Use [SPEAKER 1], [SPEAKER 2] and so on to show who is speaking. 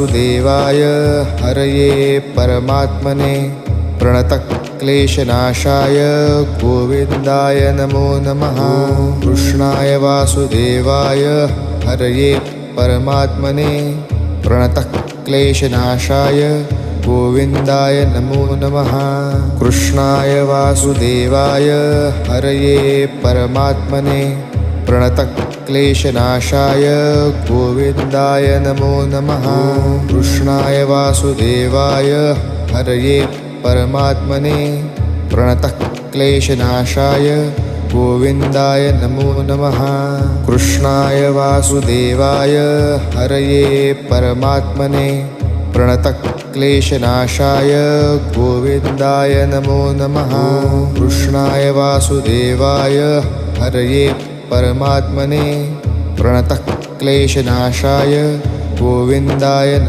[SPEAKER 1] वासुदेवाय हरये परमात्मने प्रणतक्लेशनाशाय गोविन्दाय नमो नमः। कृष्णाय वासुदेवाय हरये परमात्मने प्रणतक्लेशनाशाय गोविन्दाय नमो नमः। कृष्णाय वासुदेवाय हरये परमात्मने प्रणतक्लेशनाशाय गोविन्दाय नमो नमः। कृष्णाय वासुदेवाय हरये परमात्मने प्रणतक्लेशनाशाय गोविन्दाय नमो नमः। कृष्णाय वासुदेवाय हरये परमात्मने प्रणतक्लेशनाशाय गोविन्दाय नमो नमः। कृष्णाय वासुदेवाय हरये परमात्मने प्रणतक्लेशनाशाय गोविन्दाय नमः।